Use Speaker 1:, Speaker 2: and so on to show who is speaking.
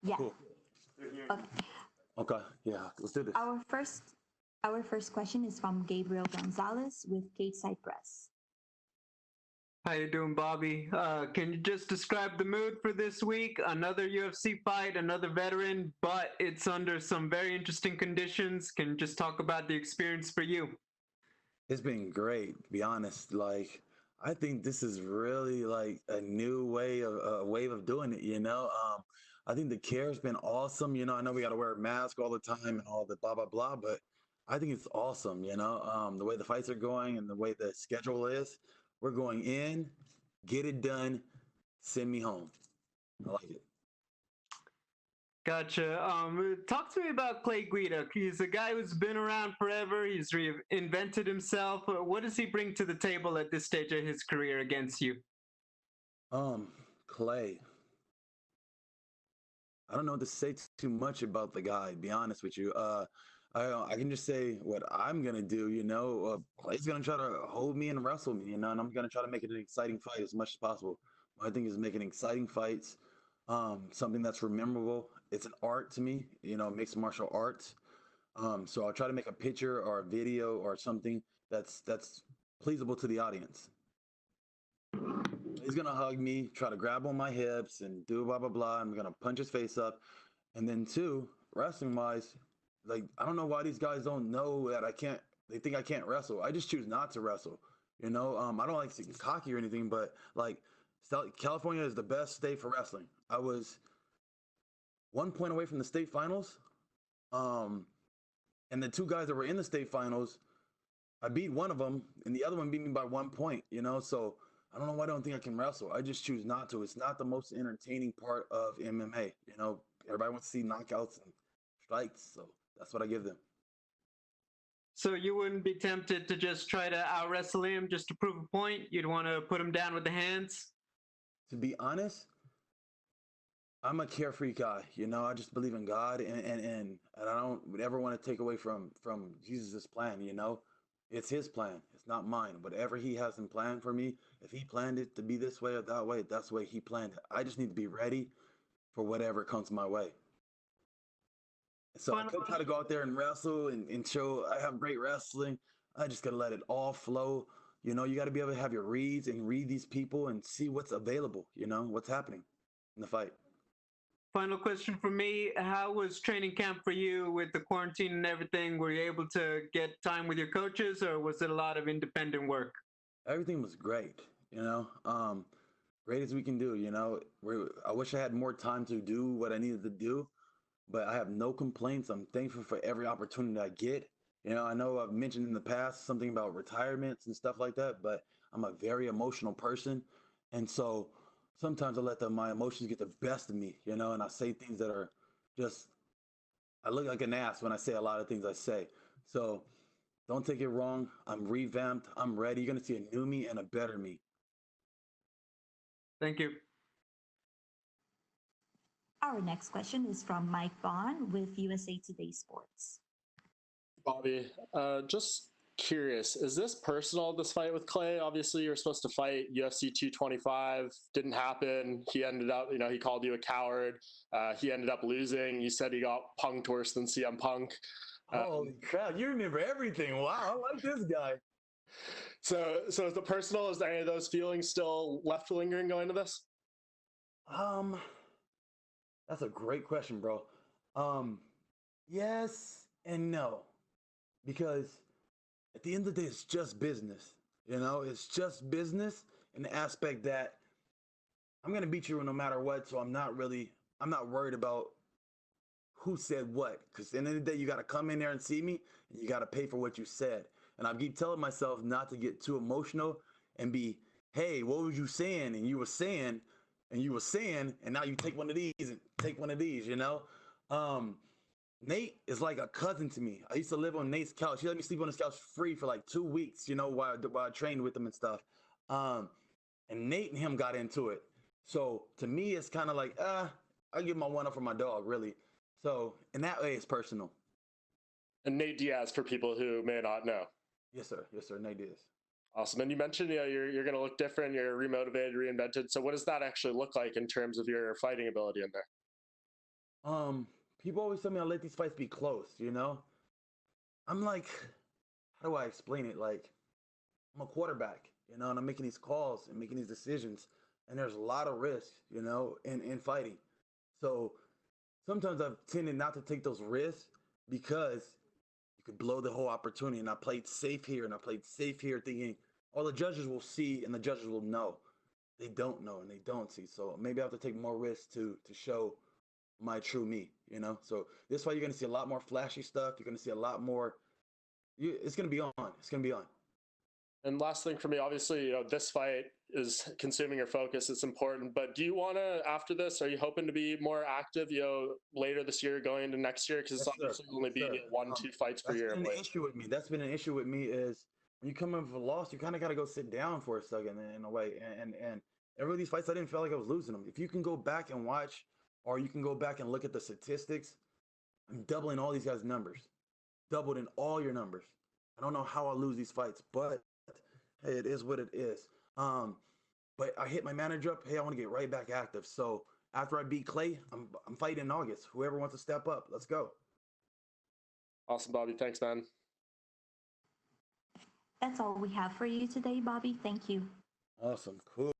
Speaker 1: Yeah.
Speaker 2: Cool.
Speaker 1: Okay.
Speaker 2: Okay. Yeah. Let's do this.
Speaker 1: Our first question is from Gabriel Gonzalez with Gateside Press.
Speaker 3: How you doing, Bobby? Can you just describe the mood for this week? Another UFC fight, another veteran, but it's under some very interesting conditions. Can you just talk about the experience for you?
Speaker 2: It's been great, to be honest. Like, I think this is really like a new way of a wave of doing it, you know? I think the care's been awesome. You know, I know we got to wear a mask all the time and all the blah, blah, blah, but I think it's awesome, you know? The way the fights are going and the way the schedule is, we're going in, get it done, send me home. I like it.
Speaker 3: Gotcha. Talk to me about Clay Guida. He's a guy who's been around forever. He's reinvented himself. What does he bring to the table at this stage of his career against you?
Speaker 2: Um, Clay. I don't know what to say too much about the guy, to be honest with you. I can just say what I'm gonna do. You know, Clay's gonna try to hold me and wrestle me. You know, and I'm gonna try to make it an exciting fight as much as possible. My thing is making exciting fights, something that's memorable. It's an art to me. You know, mixed martial arts. So I'll try to make a picture or a video or something that's pleasable to the audience. He's gonna hug me, try to grab on my hips, and do blah blah blah. I'm gonna punch his face up, and then two, wrestling wise, like I don't know why these guys don't know that I can't. They think I can't wrestle. I just choose not to wrestle. You know, I don't like to get cocky or anything, but like California is the best state for wrestling. I was 1 point away from the state finals, um, and the two guys that were in the state finals, I beat one of them, and the other one beat me by 1 point. You know, so I don't know why I don't think I can wrestle. I just choose not to. It's not the most entertaining part of MMA. You know, everybody wants to see knockouts and strikes, so that's what I give them.
Speaker 3: So you wouldn't be tempted to just try to out wrestle him just to prove a point? You'd want to put him down with the hands?
Speaker 2: To be honest, I'm a carefree guy. You know, I just believe in God, and I don't ever want to take away from Jesus' plan. You know, it's His plan. It's not mine. Whatever He has in plan for me, if He planned it to be this way or that way, that's the way He planned it. I just need to be ready for whatever comes my way. So I could try to go out there and wrestle and show I have great wrestling. I just gotta let it all flow. You know, you got to be able to have your reads and read these people and see what's available. You know, what's happening in the fight.
Speaker 3: Final question for me. How was training camp for you with the quarantine and everything? Were you able to get time with your coaches, or was it a lot of independent work?
Speaker 2: Everything was great, you know, great as we can do. You know, I wish I had more time to do what I needed to do, but I have no complaints. I'm thankful for every opportunity I get. You know, I know I've mentioned in the past something about retirements and stuff like that, but I'm a very emotional person. And so sometimes I let my emotions get the best of me, you know, and I say things that are just, I look like an ass when I say a lot of things I say. So don't take it wrong. I'm revamped. I'm ready. You're going to see a new me and a better me.
Speaker 3: Thank you.
Speaker 1: Our next question is from Mike Vaughn with USA Today Sports.
Speaker 4: Bobby, just curious, is this personal, this fight with Clay? Obviously, you're supposed to fight UFC 225. Didn't happen. He ended up, you know, he called you a coward. He ended up losing. You said he got punked worse than CM Punk.
Speaker 2: Holy crap, you remember everything. Wow, I like this guy.
Speaker 4: So is it personal? Is there any of those feelings still left lingering going into this?
Speaker 2: That's a great question, bro. Yes and no. Because at the end of the day, it's just business. You know, it's just business in the aspect that I'm gonna beat you no matter what. So I'm not worried about who said what. Because at the end of the day, you gotta come in there and see me and you gotta pay for what you said. And I keep telling myself not to get too emotional and be, hey, what was you saying? And you were saying, and now you take one of these and take one of these, you know? Nate is like a cousin to me. I used to live on Nate's couch. He let me sleep on his couch free for like 2 weeks, you know, while I trained with him and stuff. And Nate and him got into it. So to me, it's kind of like, I give my one up for my dog, really. So in that way, it's personal.
Speaker 4: And Nate Diaz, for people who may not know.
Speaker 2: Yes, sir. Yes, sir. Nate Diaz.
Speaker 4: Awesome. And you mentioned, you know, you're going to look different. You're remotivated, reinvented. So what does that actually look like in terms of your fighting ability in there?
Speaker 2: People always tell me I let these fights be close, you know? I'm like, how do I explain it? Like, I'm a quarterback, you know, and I'm making these calls and making these decisions, and there's a lot of risk, you know, in fighting. So sometimes I've tended not to take those risks because you could blow the whole opportunity. And I played safe here and I played safe here thinking all the judges will see and the judges will know. They don't know and they don't see. So maybe I have to take more risks to show my true me, you know? So this fight, you're going to see a lot more flashy stuff. You're going to see a lot more. It's going to be on. It's going to be on.
Speaker 4: And last thing for me, obviously, this fight is consuming your focus. It's important. But do you want to, after this, are you hoping to be more active, later this year, going into next year? Because it's
Speaker 2: Yes, sir.
Speaker 4: obviously only
Speaker 2: Yes,
Speaker 4: be
Speaker 2: sir.
Speaker 4: 1-2 fights per
Speaker 2: That's
Speaker 4: year.
Speaker 2: been an issue with me. That's been an issue with me is when you come in for a loss, you kind of got to go sit down for a second in a way. And every of these fights, I didn't feel like I was losing them. If you can go back and watch, or you can go back and look at the statistics, I'm doubling all these guys' numbers, doubled in all your numbers. I don't know how I lose these fights, but hey, it is what it is. But I hit my manager up. Hey, I want to get right back active. So after I beat Clay, I'm fighting in August. Whoever wants to step up, let's go.
Speaker 4: Awesome, Bobby. Thanks, man.
Speaker 1: That's all we have for you today, Bobby. Thank you.
Speaker 2: Awesome. Cool.